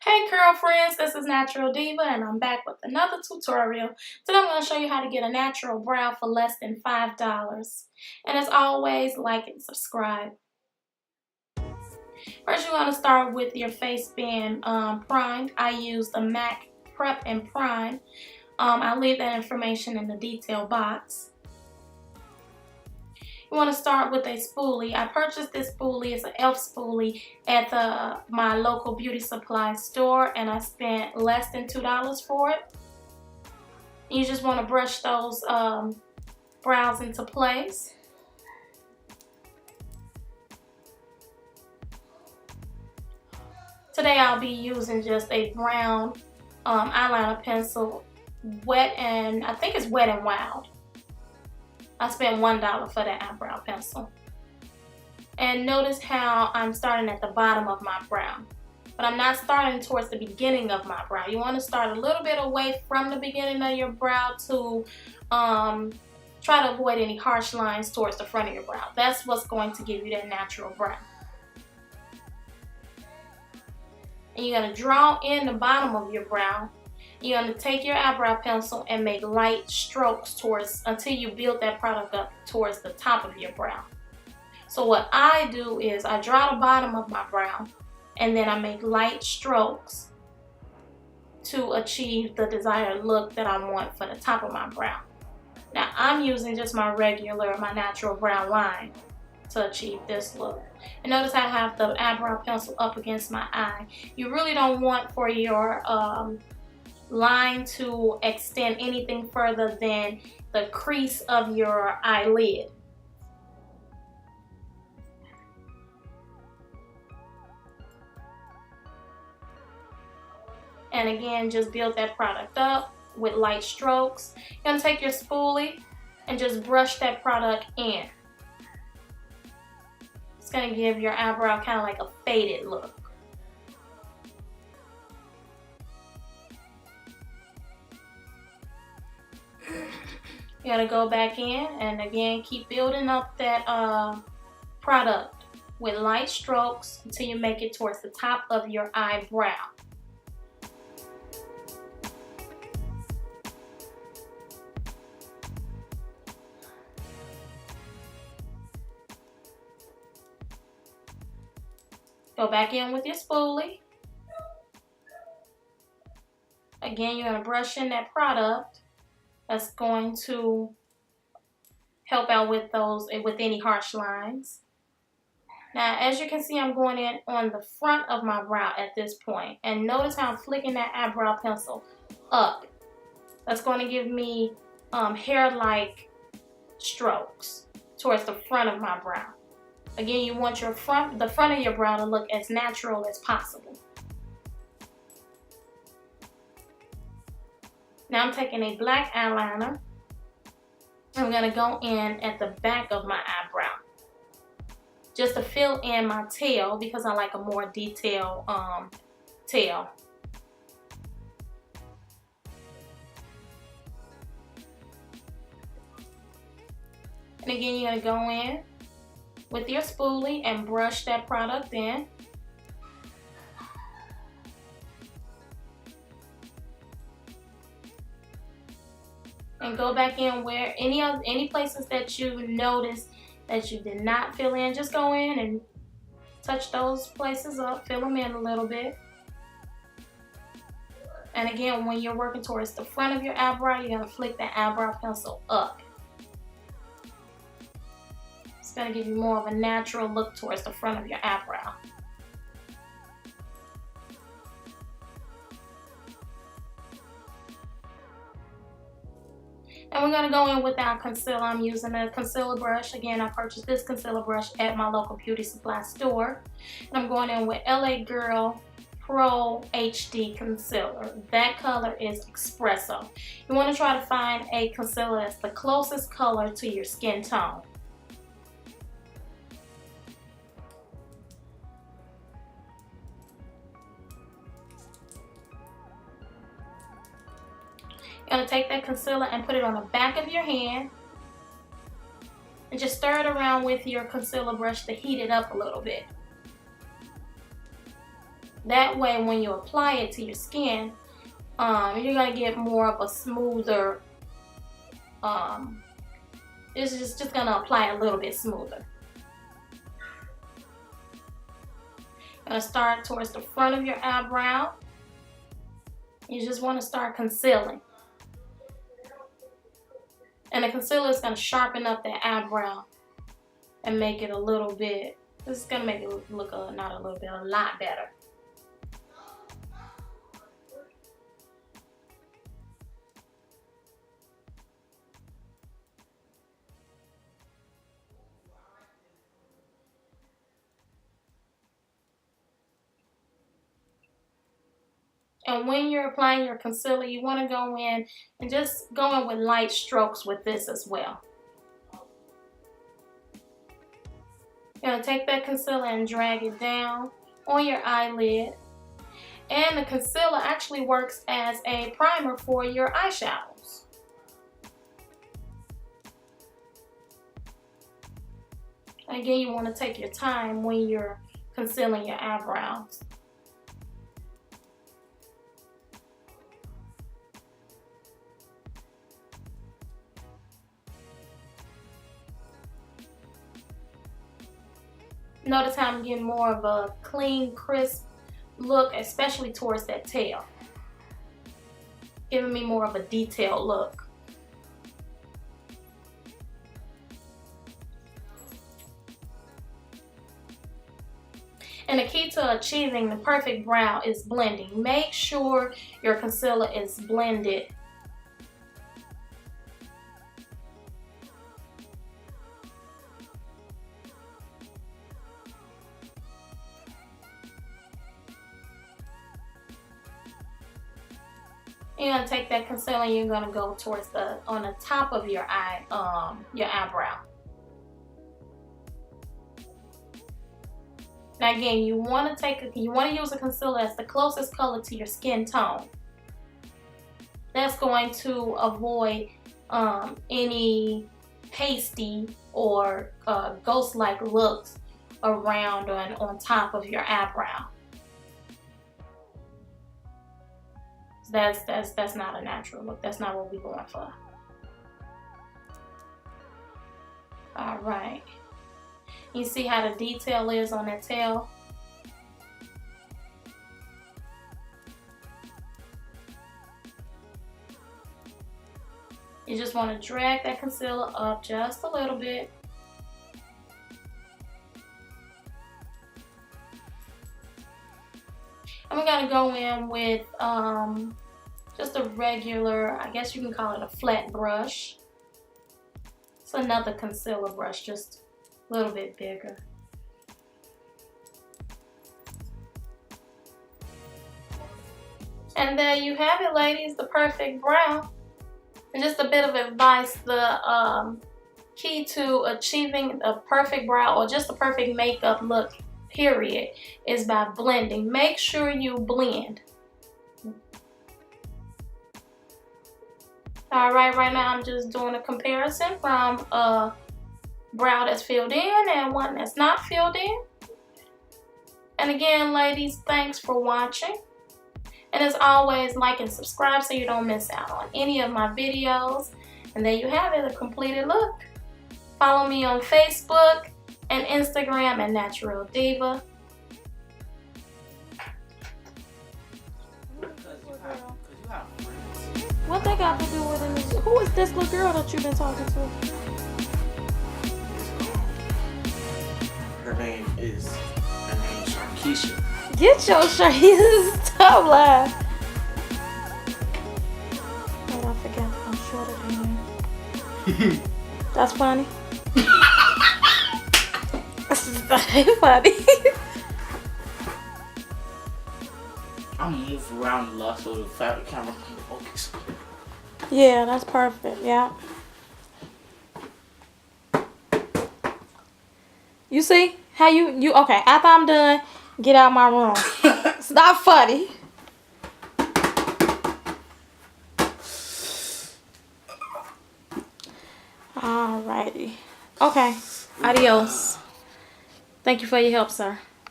Hey girlfriends, this is Natural Diva and I'm back with another tutorial. Today I'm going to show you how to get a natural brow for less than $5. And as always, like and subscribe. First you want to start with your face being primed. I use the MAC Prep and Prime. I'll leave that information in the detail box. You want to start with a spoolie. I purchased this spoolie. It's an elf spoolie at my local beauty supply store, and I spent less than $2 for it. You just want to brush those brows into place. Today I'll be using just a brown eyeliner pencil, I think it's Wet and Wild. I spent $1 for that eyebrow pencil. And notice how I'm starting at the bottom of my brow. But I'm not starting towards the beginning of my brow. You want to start a little bit away from the beginning of your brow to try to avoid any harsh lines towards the front of your brow. That's what's going to give you that natural brow. And you're going to draw in the bottom of your brow. You're going to take your eyebrow pencil and make light strokes until you build that product up towards the top of your brow. So what I do is I draw the bottom of my brow and then I make light strokes to achieve the desired look that I want for the top of my brow. Now I'm using just my natural brow line to achieve this look. And notice I have the eyebrow pencil up against my eye. You really don't want for your line to extend anything further than the crease of your eyelid. And again, just build that product up with light strokes. You're going to take your spoolie and just brush that product in. It's going to give your eyebrow kind of like a faded look. You gotta go back in and again keep building up that product with light strokes until you make it towards the top of your eyebrow. Go back in with your spoolie. Again, you're gonna brush in that product. That's going to help out with any harsh lines. Now, as you can see, I'm going in on the front of my brow at this point. And notice how I'm flicking that eyebrow pencil up. That's going to give me hair-like strokes towards the front of my brow. Again, you want the front of your brow to look as natural as possible. Now I'm taking a black eyeliner. I'm going to go in at the back of my eyebrow just to fill in my tail because I like a more detailed tail. And again, you're going to go in with your spoolie and brush that product in. And go back in where any places that you notice that you did not fill in, just go in and touch those places up, fill them in a little bit. And again, when you're working towards the front of your eyebrow, you're gonna flick that eyebrow pencil up. It's gonna give you more of a natural look towards the front of your eyebrow. And we're going to go in with our concealer. I'm using a concealer brush. Again, I purchased this concealer brush at my local beauty supply store. And I'm going in with LA Girl Pro HD Concealer. That color is Espresso. You want to try to find a concealer that's the closest color to your skin tone. You're going to take that concealer and put it on the back of your hand and just stir it around with your concealer brush to heat it up a little bit. That way when you apply it to your skin, you're going to get more of a smoother, it's just going to apply a little bit smoother. I'm going to start towards the front of your eyebrow. You just want to start concealing. And the concealer is going to sharpen up that eyebrow and make it a little bit, this is going to make it look not a little bit, a lot better. And when you're applying your concealer, you want to go in and just go in with light strokes with this as well. You're going to take that concealer and drag it down on your eyelid. And the concealer actually works as a primer for your eyeshadows. Again, you want to take your time when you're concealing your eyebrows. Notice how I'm getting more of a clean, crisp look, especially towards that tail. Giving me more of a detailed look. And the key to achieving the perfect brow is blending. Make sure your concealer is blended. You're going to take that concealer and you're going to go towards on the top of your eyebrow. Now again, you want to use a concealer that's the closest color to your skin tone. That's going to avoid any pasty or ghost-like looks around on top of your eyebrow. That's not a natural look. That's not what we're going for. All right. You see how the detail is on that tail? You just want to drag that concealer up just a little bit. And we're going to go in with just a regular, I guess you can call it a flat brush. It's another concealer brush, just a little bit bigger. And there you have it, ladies, the perfect brow. And just a bit of advice, the key to achieving a perfect brow or just a perfect makeup look, period, is by blending. Make sure you blend. Alright, right now I'm just doing a comparison from a brow that's filled in and one that's not filled in. And again, ladies, thanks for watching. And as always, like and subscribe so you don't miss out on any of my videos. And there you have it, a completed look. Follow me on Facebook and Instagram at Natural Diva. What they got to do with it? Who is this little girl that you've been talking to? Her name is Sharkeisha. Get your Sharkeisha. Stop lying. Oh, I forgot. I'm shorter than you. That's funny. That's funny. I'm gonna move around a lot so the camera can focus. Yeah, that's perfect. Yeah. You see how you okay? After I'm done, get out my room. It's not funny. Alrighty. Okay. Adios. Thank you for your help, sir.